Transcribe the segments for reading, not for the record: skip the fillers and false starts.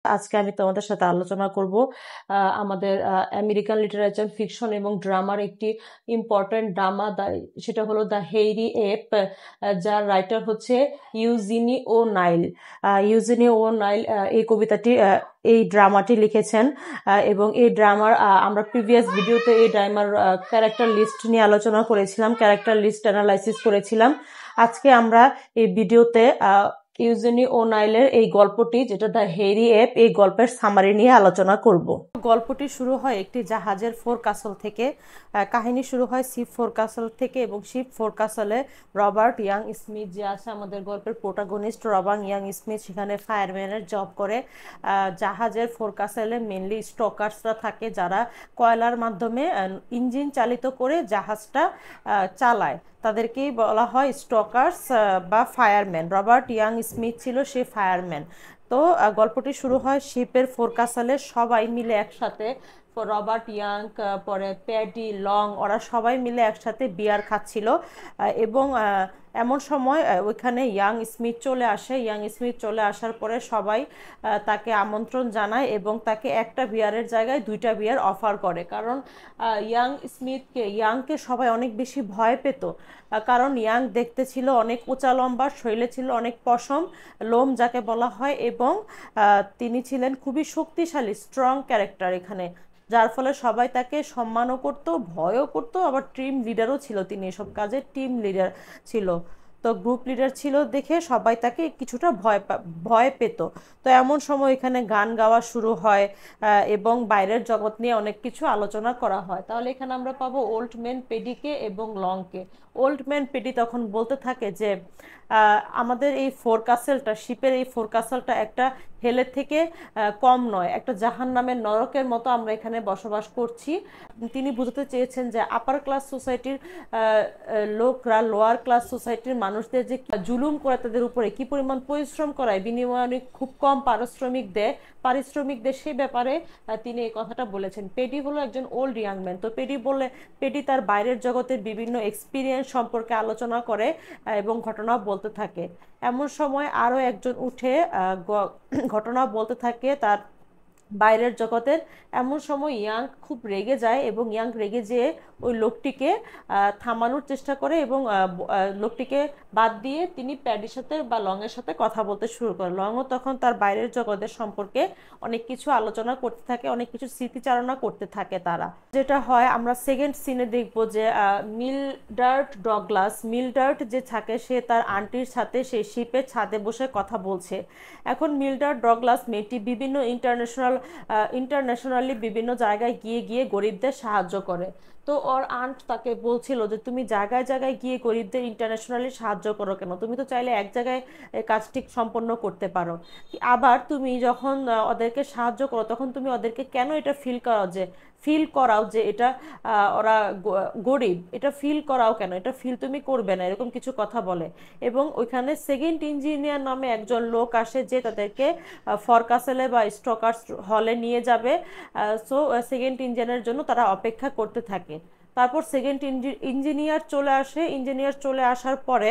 আজকে আমি তোমাদের সাথে আলোচনা করব আমাদের আমেরিকান লিটারেচার ফিকশন এবং ড্রামার একটি ইম্পর্টেন্ট ড্রামা, সেটা হলো দ্য হেইরি এপ, যার রাইটার হচ্ছে ইউজিনি ও নাইল। ইউজিনি ও নাইল এই কবিতাটি এই ড্রামাটি লিখেছেন এবং এই ড্রামার আমরা প্রিভিয়াস ভিডিওতে এই ড্রামার ক্যারেক্টার লিস্ট নিয়ে আলোচনা করেছিলাম, ক্যারেক্টার লিস্ট অ্যানালাইসিস করেছিলাম। আজকে আমরা এই ভিডিওতে ইউজেনি ও নাইলের এই গল্পটি, যেটা দ্য হেইরি এপ, এই গল্পের সামারি নিয়ে আলোচনা করব। গল্পটি শুরু হয় একটি জাহাজের ফোরকাসল থেকে। কাহিনী শুরু হয় শিপ ফোরকাসল থেকে এবং শিপ ফোরকাসলে রবার্ট ইয়াং স্মিথ যে আছে আমাদের গল্পের প্রোটাগনিস্ট, রবার্ট ইয়াং স্মিথ সেখানে ফায়ারম্যানের জব করে। জাহাজের ফোরকাসলে মেনলি স্টকার্সরা থাকে, যারা কয়লার মাধ্যমে ইঞ্জিন চালিত করে জাহাজটা চালায়, তাদেরকেই বলা হয় স্টকার্স বা ফায়ারম্যান। রবার্ট ইয়াং স্মিথ ছিল সে ফায়ারম্যান। তো গল্পটি শুরু হয় শিপের ফোরকাসলে সবাই মিলে একসাথে, রবার্ট ইয়াং, পরে প্যাডি, লং, ওরা সবাই মিলে একসাথে বিয়ার খাচ্ছিল এবং এমন সময় ওইখানে ইয়াং স্মিথ চলে আসে। ইয়াং স্মিথ চলে আসার পরে সবাই তাকে আমন্ত্রণ জানায় এবং তাকে একটা বিয়ারের জায়গায় দুইটা বিয়ার অফার করে, কারণ ইয়াংকে সবাই অনেক বেশি ভয় পেত, কারণ ইয়াং দেখতে ছিল অনেক উঁচা লম্বা, শরীরে ছিল অনেক পশম লোম যাকে বলা হয়, এবং তিনি ছিলেন খুবই শক্তিশালী, স্ট্রং ক্যারেক্টার এখানে, যার ফলে সবাই তাকে সম্মানও করত, ভয়ও করত, আবার টিম লিডারও ছিল। তিনি এসব কাজে টিম লিডার ছিল, তো গ্রুপ লিডার ছিল দেখে সবাই তাকে কিছুটা ভয় পেত। তো এমন সময় এখানে গান গাওয়া শুরু হয় এবং বাইরের জগৎ নিয়ে অনেক কিছু আলোচনা করা হয়। তাহলে এখানে আমরা পাবো ওল্ড ম্যান পেডিকে এবং লংকে। ওল্ড ম্যান পেডি তখন বলতে থাকে যে আমাদের এই ফোরকাসেলটা, শিপের এই ফোরকাসেলটা একটা হেলের থেকে কম নয়, একটা জাহান্নামের নরকের মতো আমরা এখানে বসবাস করছি। তিনি বুঝতে চেয়েছেন যে আপার ক্লাস সোসাইটির লোকরা লোয়ার ক্লাস সোসাইটির মানুষদের যে জুলুম করে, তাদের উপরে কি পরিমাণ পরিশ্রম করায়, বিনিময়ে খুব কম পারিশ্রমিক দেয় সেই ব্যাপারে তিনি এই কথাটা বলেছেন। পেডি হলো একজন ওল্ড ইয়াং ম্যান। তো পেডি তার বাইরের জগতের বিভিন্ন এক্সপিরিয়েন্স সম্পর্কে আলোচনা করে এবং ঘটনা বলতে থাকে। এমন সময় আরও একজন উঠে ঘটনা বলতে থাকে তার বাইরের জগতের। এমন সময় ইয়াং খুব রেগে যায় এবং ইয়াং রেগে যেয়ে ওই লোকটিকে থামানোর চেষ্টা করে এবং লোকটিকে বাদ দিয়ে তিনি প্যাডির সাথে বা লংয়ের সাথে কথা বলতে শুরু করে। লংও তখন তার বাইরের জগতের সম্পর্কে অনেক কিছু আলোচনা করতে থাকে, অনেক কিছু স্মৃতিচারণা করতে থাকে তারা। যেটা হয় আমরা সেকেন্ড সিনে দেখবো যে মিলডার্ট যে থাকে, সে তার আন্টির সাথে সেই শিপের ছাদে বসে কথা বলছে। এখন মিলডার্ট ডগলাস মেয়েটি বিভিন্ন ইন্টারন্যাশনালি বিভিন্ন জায়গায় গিয়ে গরিবদের সাহায্য করে। তো ওর আন্ট তাকে বলছিল যে তুমি জায়গায় জায়গায় গিয়ে গরিবদের ইন্টারন্যাশনালি সাহায্য করো কেন, তুমি তো চাইলে এক জায়গায় কাজটি সম্পন্ন করতে পারো। আবার তুমি যখন ওদেরকে সাহায্য করো তখন তুমি ওদেরকে কেন এটা ফিল করাও যে এটা ওরা গরিব, এটা ফিল করাও কেন, এটা ফিল তুমি করবে না, এরকম কিছু কথা বলে। এবং ওইখানে সেকেন্ড ইঞ্জিনিয়ার নামে একজন লোক আসে যে তাদেরকে ফরকাসেলে বা স্টকার্স হলে নিয়ে যাবে। সো সেকেন্ড ইঞ্জিনিয়ারের জন্য তারা অপেক্ষা করতে থাকে। তারপর সেকেন্ড ইঞ্জিনিয়ার চলে আসার পরে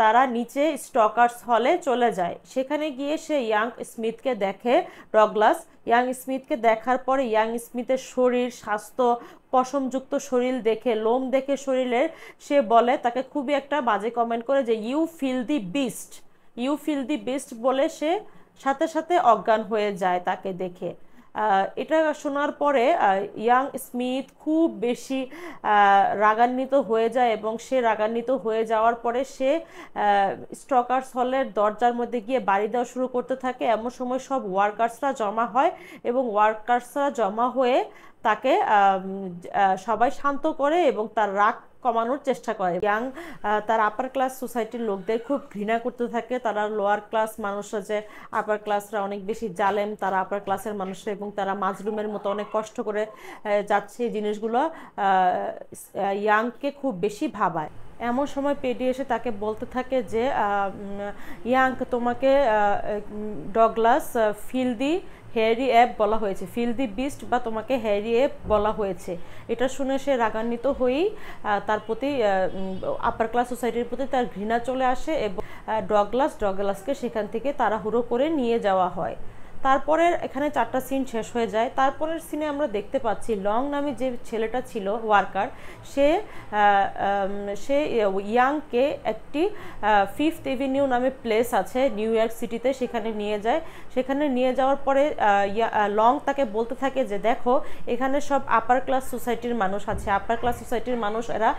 তারা নিচে স্টকার্স হলে চলে যায়। সেখানে গিয়ে সে ইয়াং স্মিথকে দেখে। ডগলাস ইয়াং স্মিথকে দেখার পরে ইয়াং স্মিথের শরীর, স্বাস্থ্য, পশমযুক্ত শরীর দেখে, লোম দেখে শরীরের, সে বলে, তাকে খুবই একটা বাজে কমেন্ট করে যে ইউ ফিল দি বিস্ট বলে সে সাথে সাথে অজ্ঞান হয়ে যায় তাকে দেখে। এটা শোনার পরে ইয়াং স্মিথ খুব বেশি রাগান্বিত হয়ে যায় এবং সে রাগান্বিত হয়ে যাওয়ার পরে সে স্টকার্স হলের দরজার মধ্যে গিয়ে বাড়ি দেওয়া শুরু করতে থাকে। এমন সময় সব ওয়ার্কার্সরা জমা হয় এবং ওয়ার্কার্সরা জমা হয়ে তাকে সবাই শান্ত করে এবং তার রাগ কমানোর চেষ্টা করে। ইয়াং তার আপার ক্লাস সোসাইটির লোকদের খুব ঘৃণা করতে থাকে। তারা লোয়ার ক্লাস মানুষরা, যে আপার ক্লাসরা অনেক বেশি জালেম, তারা আপার ক্লাসের মানুষরা এবং তারা মাজলুমের মতো অনেক কষ্ট করে যাচ্ছে, এই জিনিসগুলো ইয়াংকে খুব বেশি ভাবায়। এমন সময় পেডি এসে তাকে বলতে থাকে যে ইয়াং, তোমাকে ডগলাস ফিল দি হেয়ারি অ্যাপ বলা হয়েছে, ফিল দি বিস্ট বা তোমাকে হেয়ারি অ্যাপ বলা হয়েছে। এটা শুনে সে রাগান্বিত হয়েই তার প্রতি, আপার ক্লাস সোসাইটির প্রতি তার ঘৃণা চলে আসে এবং ডগলাসকে সেখান থেকে তাড়াহুড়ো করে নিয়ে যাওয়া হয়। তারপরে এখানে 4টা সিন শেষ হয়ে যায়। তারপরের সিনে আমরা দেখতে পাচ্ছি লং নামে যে ছেলেটা ছিল ওয়ার্কার, সে সে ইয়াংকে একটি 5th এভিনিউ নামে প্লেস আছে নিউ ইয়র্ক সিটিতে, সেখানে নিয়ে যায়। সেখানে নিয়ে যাওয়ার পরে লং তাকে বলতে থাকে যে দেখো এখানে সব আপার ক্লাস সোসাইটির মানুষ আছে, আপার ক্লাস সোসাইটির মানুষ এরা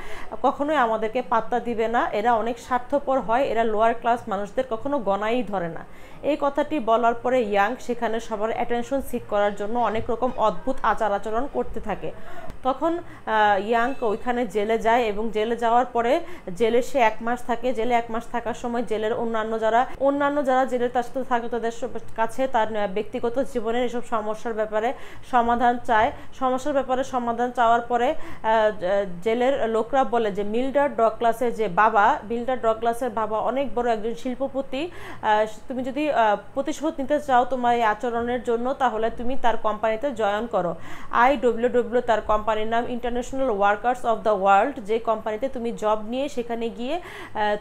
কখনোই আমাদেরকে পাত্তা দিবে না, এরা অনেক স্বার্থপর হয়, এরা লোয়ার ক্লাস মানুষদের কখনো গণাই ধরে না। এই কথাটি বলার পরে ইয়াং সেখানে সবার অ্যাটেনশন সিক করার জন্য অনেক রকম অদ্ভুত আচার আচরণ করতে থাকে। তখন ইয়াং ওইখানে জেলে যায় এবং জেলে যাওয়ার পরে জেলে সে 1 মাস থাকে। জেলে 1 মাস থাকার সময় জেলের অন্যান্য যারা জেলে তার সাথে থাকে তাদের কাছে তার ব্যক্তিগত জীবনের এসব সমস্যার ব্যাপারে সমাধান চায়। সমস্যার ব্যাপারে সমাধান চাওয়ার পরে জেলের লোকরা বলে যে মিল্ডার ডগলাসের যে বাবা, মিল্ডার ডগলাসের বাবা অনেক বড় একজন শিল্পপতি, তুমি যদি প্রতিশোধ নিতে চাও তোমার এই আচরণের জন্য তাহলে তুমি তার কোম্পানিতে জয়েন করো। IWW তার কোম্পানির নাম, international workers of the world, যে কোম্পানিতে তুমি জব নিয়ে সেখানে গিয়ে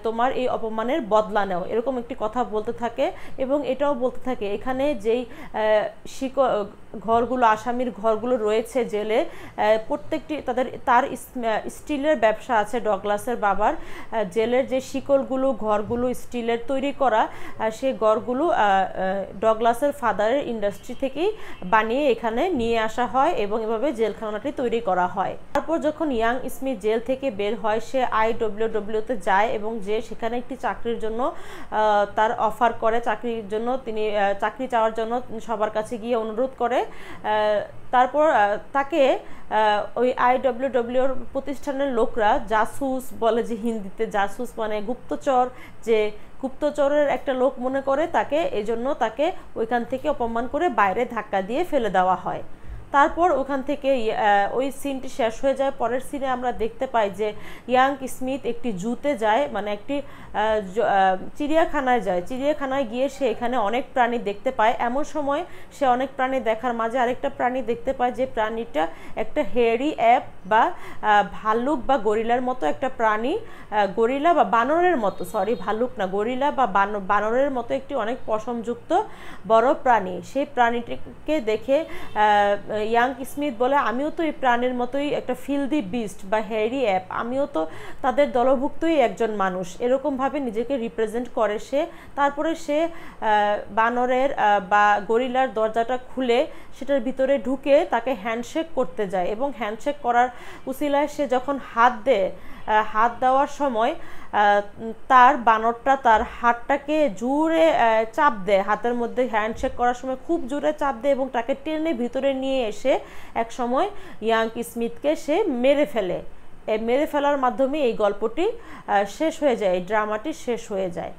তোমার এই অপমানের বদলা নেও, এরকম একটি কথা বলতে থাকে। এবং এটাও বলতে থাকে এখানে যেই ঘরগুলো আসামির ঘরগুলো রয়েছে জেলে, প্রত্যেকটি তার স্টিলের ব্যবসা আছে ডগলাসের বাবার। জেলের যে শিকলগুলো ঘরগুলো স্টিলের তৈরি করা, সেই ঘরগুলো ডগলাসের ফাদারের ইন্ডাস্ট্রি থেকেই বানিয়ে এখানে নিয়ে আসা হয় এবং এভাবে জেলখানাটি তৈরি করা হয়। তারপর যখন ইয়াং স্মিথ জেল থেকে বের হয় সে IWW-তে যায় এবং যে সেখানে একটি চাকরির জন্য তার অফার করে, চাকরির জন্য তিনি চাকরি চাওয়ার জন্য সবার কাছে গিয়ে অনুরোধ করে। তারপর তাকে ওই IWW-র প্রতিষ্ঠানের লোকরা জাসুস বলে, যে হিন্দিতে জাসুস মানে গুপ্তচর, যে গুপ্তচরের একটা লোক মনে করে তাকে, এজন্য তাকে ওইখান থেকে অপমান করে বাইরে ধাক্কা দিয়ে ফেলে দেওয়া হয়। তারপর ওখান থেকে ওই সিনটি শেষ হয়ে যায়। পরের সিনে আমরা দেখতে পাই যে ইয়াং স্মিথ একটি জুতে যায়, মানে একটি চিড়িয়াখানায় যায়। চিড়িয়াখানায় গিয়ে সে এখানে অনেক প্রাণী দেখতে পায়। এমন সময় সে অনেক প্রাণী দেখার মাঝে আরেকটা প্রাণী দেখতে পায়, যে প্রাণীটা একটা হেয়ারি অ্যাপ বা ভাল্লুক বা গরিলার মতো একটা প্রাণী, গরিলা বা বানরের মতো, সরি ভাল্লুক না, গরিলা বা বানরের মতো একটি অনেক পশমযুক্ত বড় প্রাণী। সেই প্রাণীটিকে দেখে ইয়াং স্মিথ বলে আমিও তো এই প্রাণীর মতোই একটা ফিল্দি বিস্ট বা হেয়ারি অ্যাপ, আমিও তো তাদের দলভুক্তই একজন মানুষ, এরকমভাবে নিজেকে রিপ্রেজেন্ট করে সে। তারপরে সে বানরের বা গরিলার দরজাটা খুলে সেটার ভিতরে ঢুকে তাকে হ্যান্ডশেক করতে যায় এবং হ্যান্ডশেক করার উসিলায় সে যখন হাত দেওয়ার সময় তার বানরটা তার হাতটাকে জোরে চাপ দেয়, হাতের মধ্যে হ্যান্ডশেক করার সময় খুব জোরে চাপ দেয় এবং তাকে টেনে ভিতরে নিয়ে এসে এক সময় ইয়াং স্মিথকে সে মেরে ফেলে। মেরে ফেলার মাধ্যমে এই গল্পটি শেষ হয়ে যায়, এই ড্রামাটি শেষ হয়ে যায়।